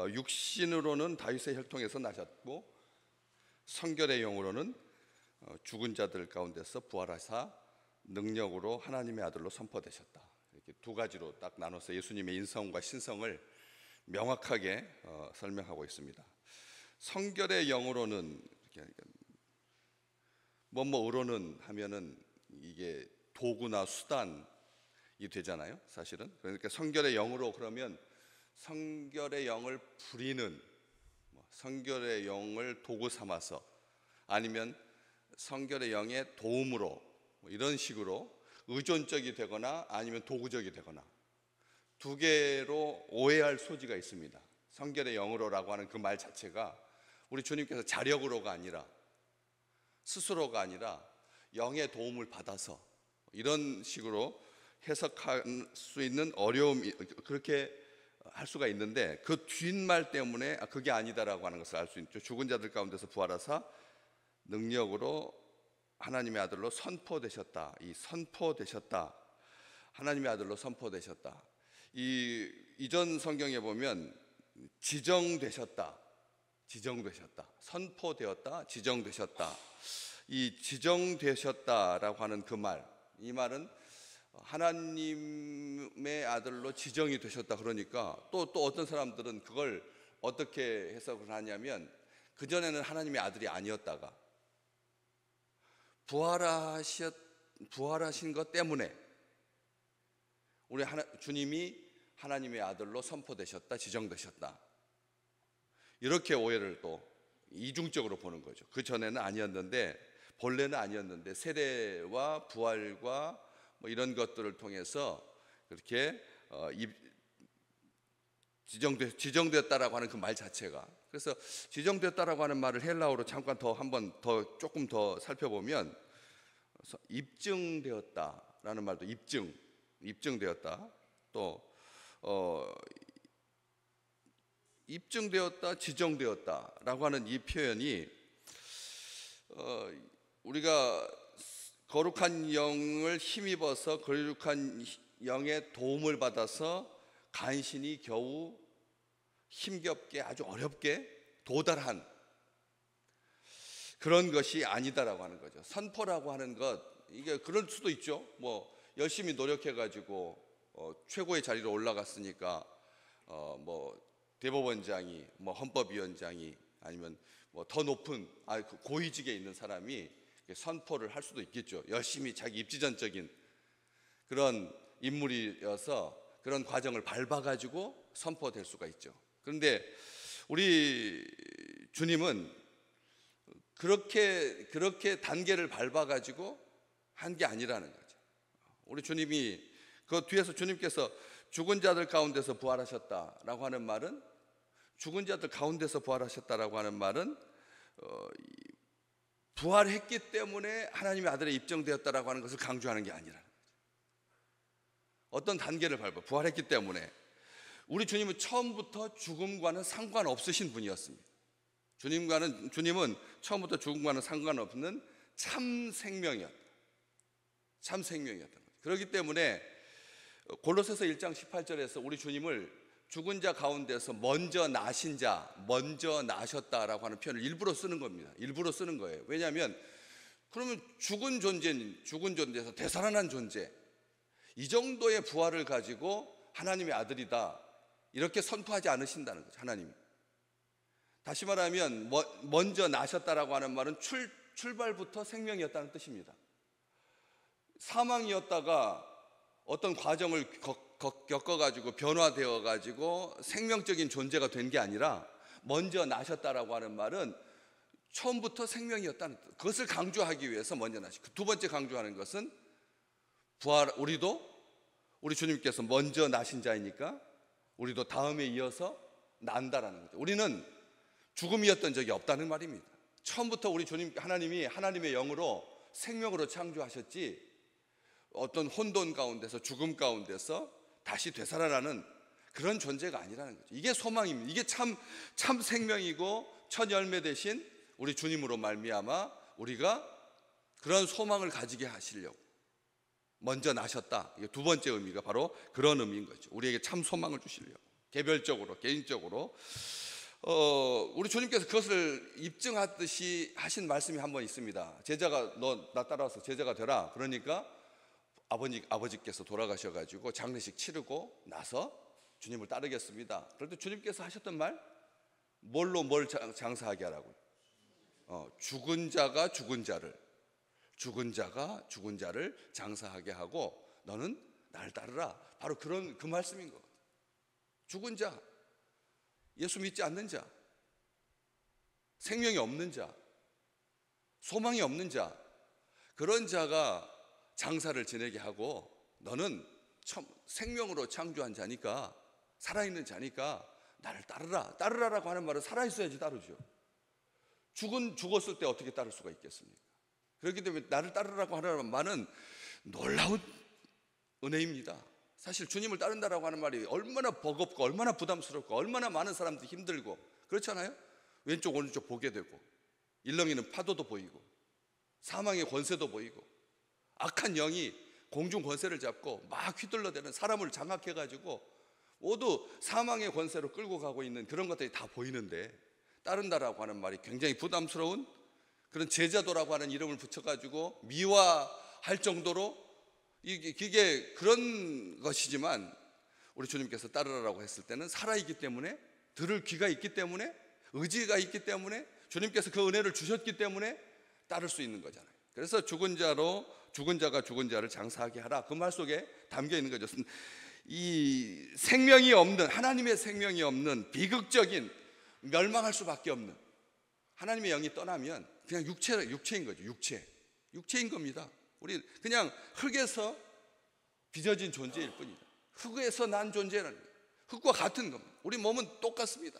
육신으로는 다윗의 혈통에서 나셨고 성결의 영으로는 죽은 자들 가운데서 부활하사 능력으로 하나님의 아들로 선포되셨다. 이렇게 두 가지로 딱 나눠서 예수님의 인성과 신성을 명확하게 설명하고 있습니다. 성결의 영으로는 뭐뭐로는 하면은 이게 도구나 수단이 되잖아요, 사실은. 그러니까 성결의 영으로 그러면 성결의 영을 부리는, 성결의 영을 도구 삼아서, 아니면 성결의 영의 도움으로, 이런 식으로 의존적이 되거나 아니면 도구적이 되거나, 두 개로 오해할 소지가 있습니다. 성결의 영으로라고 하는 그 말 자체가 우리 주님께서 자력으로가 아니라, 스스로가 아니라 영의 도움을 받아서, 이런 식으로 해석할 수 있는 어려움이, 그렇게 할 수가 있는데, 그 뒷말 때문에 그게 아니다라고 하는 것을 알 수 있죠. 죽은 자들 가운데서 부활하사 능력으로 하나님의 아들로 선포되셨다. 이 선포되셨다, 하나님의 아들로 선포되셨다. 이전 성경에 보면 지정되셨다, 지정되셨다, 선포되었다, 지정되셨다. 이 지정되셨다라고 하는 그 말, 이 말은 하나님의 아들로 지정이 되셨다. 그러니까 또 어떤 사람들은 그걸 어떻게 해석을 하냐면, 그전에는 하나님의 아들이 아니었다가 부활하신 것 때문에 우리 주님이 하나님의 아들로 선포되셨다, 지정되셨다, 이렇게 오해를 또 이중적으로 보는 거죠. 그 전에는 아니었는데, 본래는 아니었는데 세례와 부활과 이런 것들을 통해서 그렇게 지정되었다라고 하는 그 말 자체가, 그래서 지정되었다라고 하는 말을 헬라어로 잠깐 조금 더 살펴보면, 입증되었다라는 말도 입증되었다, 또 입증되었다, 지정되었다라고 하는 이 표현이 우리가 거룩한 영을 힘입어서 거룩한 영의 도움을 받아서 간신히 겨우 힘겹게 아주 어렵게 도달한 그런 것이 아니다라고 하는 거죠. 선포라고 하는 것, 이게 그럴 수도 있죠. 열심히 노력해가지고 최고의 자리로 올라갔으니까 대법원장이, 헌법위원장이, 아니면 더 높은 고위직에 있는 사람이 선포를 할 수도 있겠죠. 열심히 자기 입지전적인 그런 인물이어서 그런 과정을 밟아가지고 선포될 수가 있죠. 그런데 우리 주님은 그렇게 단계를 밟아가지고 한 게 아니라는 거죠. 우리 주님이 그 뒤에서 주님께서 죽은 자들 가운데서 부활하셨다라고 하는 말은, 죽은 자들 가운데서 부활하셨다라고 하는 말은 부활했기 때문에 하나님의 아들에 입증되었다라고 하는 것을 강조하는 게 아니라는 거죠. 어떤 단계를 밟아 부활했기 때문에. 우리 주님은 처음부터 죽음과는 상관없으신 분이었습니다. 주님은 처음부터 죽음과는 상관없는 참 생명이었다. 참 생명이었던 거죠. 그렇기 때문에 골로새서 1장 18절에서 우리 주님을 죽은 자 가운데서 먼저 나신 자, 먼저 나셨다라고 하는 표현을 일부러 쓰는 겁니다. 일부러 쓰는 거예요. 왜냐하면 그러면 죽은 존재에서 되살아난 존재, 이 정도의 부활을 가지고 하나님의 아들이다, 이렇게 선포하지 않으신다는 거죠, 하나님이. 다시 말하면 먼저 나셨다라고 하는 말은 출발부터 생명이었다는 뜻입니다. 사망이었다가 어떤 과정을 겪어가지고 변화되어가지고 생명적인 존재가 된 게 아니라, 먼저 나셨다라고 하는 말은 처음부터 생명이었다는 뜻, 그것을 강조하기 위해서 먼저 나시고, 두 번째 강조하는 것은 우리 주님께서 먼저 나신 자이니까 우리도 다음에 이어서 난다라는 거죠. 우리는 죽음이었던 적이 없다는 말입니다. 처음부터 우리 주님 하나님이 하나님의 영으로 생명으로 창조하셨지, 어떤 혼돈 가운데서, 죽음 가운데서 다시 되살아나는 그런 존재가 아니라는 거죠. 이게 소망입니다. 이게 참 생명이고 첫 열매 되신 우리 주님으로 말미암아 우리가 그런 소망을 가지게 하시려고 먼저 나셨다. 이게 두 번째 의미가 바로 그런 의미인 거죠. 우리에게 참 소망을 주시려고. 개별적으로, 개인적으로. 우리 주님께서 그것을 입증하듯이 하신 말씀이 한 번 있습니다. 제자가 너 나 따라와서 제자가 되라. 그러니까 아버지께서 돌아가셔가지고 장례식 치르고 나서 주님을 따르겠습니다. 그런데 주님께서 하셨던 말, 뭘 장사하게 하라고? 죽은 자가 죽은 자를 장사하게 하고 너는 나를 따르라. 바로 그 말씀인 거거든. 죽은 자, 예수 믿지 않는 자, 생명이 없는 자, 소망이 없는 자, 그런 자가 장사를 지내게 하고 너는 생명으로 창조한 자니까, 살아있는 자니까 나를 따르라라고 하는 말은 살아있어야지 따르죠. 죽었을 때 어떻게 따를 수가 있겠습니까? 그렇기 때문에 나를 따르라고 하는 말은 놀라운 은혜입니다. 사실 주님을 따른다라고 하는 말이 얼마나 버겁고 얼마나 부담스럽고 얼마나 많은 사람들이 힘들고 그렇잖아요. 왼쪽 오른쪽 보게 되고 일렁이는 파도도 보이고 사망의 권세도 보이고 악한 영이 공중 권세를 잡고 막 휘둘러대는, 사람을 장악해가지고 모두 사망의 권세로 끌고 가고 있는 그런 것들이 다 보이는데, 따른다라고 하는 말이 굉장히 부담스러운 그런 제자도라고 하는 이름을 붙여가지고 미화할 정도로 이게 그런 것이지만, 우리 주님께서 따르라고 했을 때는 살아있기 때문에, 들을 귀가 있기 때문에, 의지가 있기 때문에, 주님께서 그 은혜를 주셨기 때문에 따를 수 있는 거잖아요. 그래서 죽은 자가 죽은 자를 장사하게 하라, 그 말 속에 담겨 있는 거죠. 이 생명이 없는, 하나님의 생명이 없는 비극적인, 멸망할 수밖에 없는 하나님의 영이 떠나면 그냥 육체인 거죠. 육체인 겁니다. 우리 그냥 흙에서 빚어진 존재일 뿐이다. 흙에서 난 존재라는 거예요. 흙과 같은 겁니다. 우리 몸은 똑같습니다.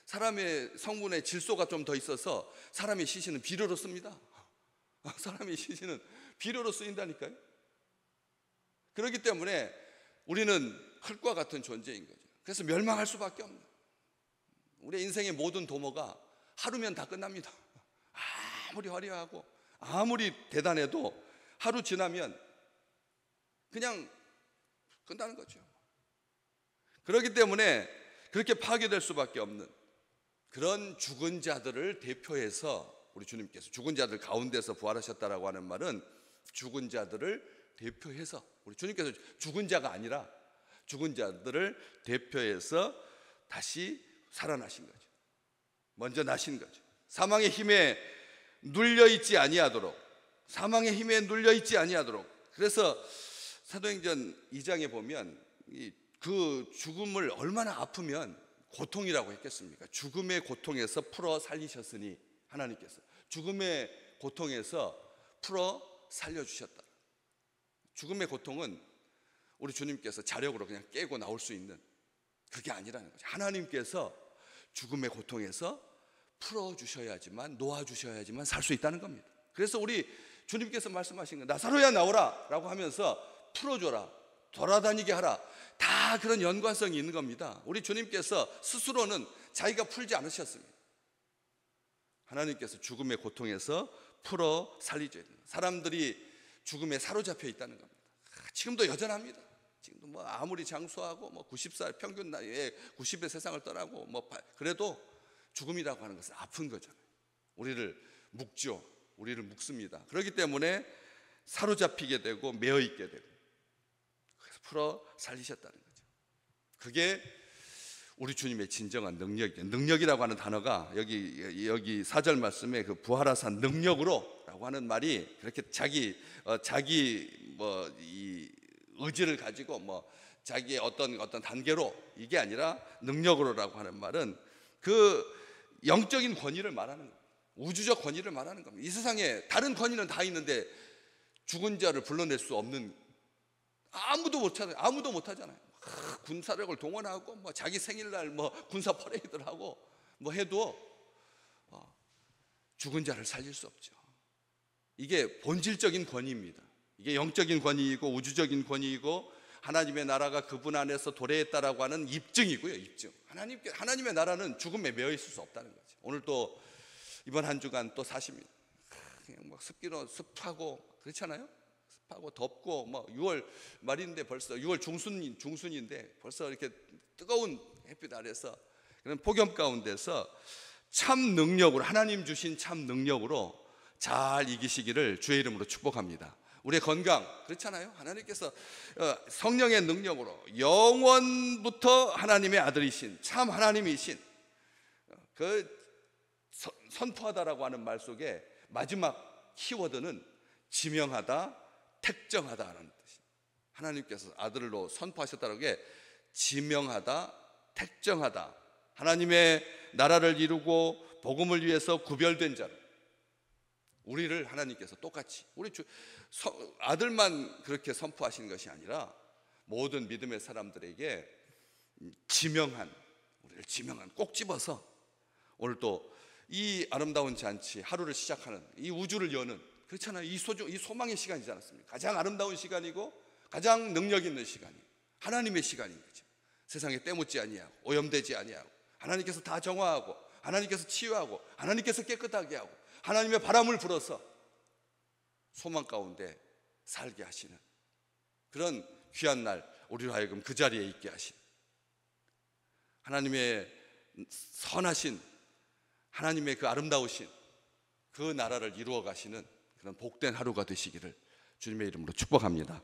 사람의 성분의 질소가 좀 더 있어서 사람의 시신은 비료로 씁니다. 사람의 시신은 비료로 쓰인다니까요. 그렇기 때문에 우리는 흙과 같은 존재인 거죠. 그래서 멸망할 수밖에 없는, 우리 인생의 모든 도모가 하루면 다 끝납니다. 아무리 화려하고 아무리 대단해도 하루 지나면 그냥 끝나는 거죠. 그렇기 때문에 그렇게 파괴될 수밖에 없는 그런 죽은 자들을 대표해서 우리 주님께서 죽은 자들 가운데서 부활하셨다라고 하는 말은 죽은 자들을 대표해서, 우리 주님께서 죽은 자가 아니라 죽은 자들을 대표해서 다시 살아나신 거죠. 먼저 나신 거죠. 사망의 힘에 눌려있지 아니하도록, 그래서 사도행전 2장에 보면 그 죽음을 얼마나 아프면 고통이라고 했겠습니까? 죽음의 고통에서 풀어 살리셨으니, 하나님께서 죽음의 고통에서 풀어 살려주셨다. 죽음의 고통은 우리 주님께서 자력으로 그냥 깨고 나올 수 있는 그게 아니라는 거죠. 하나님께서 죽음의 고통에서 풀어주셔야지만, 놓아주셔야지만 살 수 있다는 겁니다. 그래서 우리 주님께서 말씀하신 거, 나사로야 나오라 라고 하면서 풀어줘라, 돌아다니게 하라, 다 그런 연관성이 있는 겁니다. 우리 주님께서 스스로는 자기가 풀지 않으셨습니다. 하나님께서 죽음의 고통에서 풀어 살리줘야 됩니다. 사람들이 죽음에 사로잡혀 있다는 겁니다. 지금도 여전합니다. 지금도 뭐 아무리 장수하고 뭐 90살 평균 나이에 90의 세상을 떠나고 뭐 그래도 죽음이라고 하는 것은 아픈 거잖아요. 우리를 묶죠. 우리를 묶습니다. 그렇기 때문에 사로잡히게 되고 매어 있게 되고, 그래서 풀어 살리셨다는 거죠. 그게 우리 주님의 진정한 능력이에요. 능력이라고 하는 단어가 여기 4절 말씀에 그 부활하신 능력으로라고 하는 말이 그렇게 자기 이 의지를 가지고 자기의 어떤 단계로, 이게 아니라 능력으로라고 하는 말은 그 영적인 권위를 말하는 겁니다. 우주적 권위를 말하는 겁니다. 이 세상에 다른 권위는 다 있는데 죽은 자를 불러낼 수 없는, 아무도 못하잖아요. 군사력을 동원하고 자기 생일날 군사 퍼레이드를 하고 해도 죽은 자를 살릴 수 없죠. 이게 본질적인 권위입니다. 이게 영적인 권위이고 우주적인 권위이고 하나님의 나라가 그분 안에서 도래했다라고 하는 입증이고요. 입증. 하나님의 나라는 죽음에 매여 있을 수 없다는 거죠. 오늘 또 이번 한 주간 또 사십니다. 그냥 습하고 그렇잖아요. 습하고 덥고 6월 말인데 벌써 6월 중순인데 벌써 이렇게 뜨거운 햇빛 아래서 그런 폭염 가운데서 참 능력으로, 하나님 주신 참 능력으로 잘 이기시기를 주의 이름으로 축복합니다. 우리의 건강, 그렇잖아요. 하나님께서 성령의 능력으로 영원부터 하나님의 아들이신 참 하나님이신 그 선포하다라고 하는 말 속에 마지막 키워드는 지명하다, 택정하다라는 뜻이. 하나님께서 아들로 선포하셨다는 게 지명하다, 택정하다. 하나님의 나라를 이루고 복음을 위해서 구별된 자를, 우리를 하나님께서 똑같이 우리 아들만 그렇게 선포하신 것이 아니라 모든 믿음의 사람들에게 우리를 지명한, 꼭 집어서 오늘 또 이 아름다운 잔치, 하루를 시작하는, 이 우주를 여는, 그렇잖아요. 이 소망의 시간이지 않았습니까? 가장 아름다운 시간이고 가장 능력 있는 시간이 하나님의 시간인 거죠. 세상에 때묻지 아니하고 오염되지 아니하고 하나님께서 다 정화하고 하나님께서 치유하고 하나님께서 깨끗하게 하고 하나님의 바람을 불어서 소망 가운데 살게 하시는 그런 귀한 날, 우리로 하여금 그 자리에 있게 하신 하나님의 선하신, 하나님의 그 아름다우신 그 나라를 이루어 가시는 그런 복된 하루가 되시기를 주님의 이름으로 축복합니다.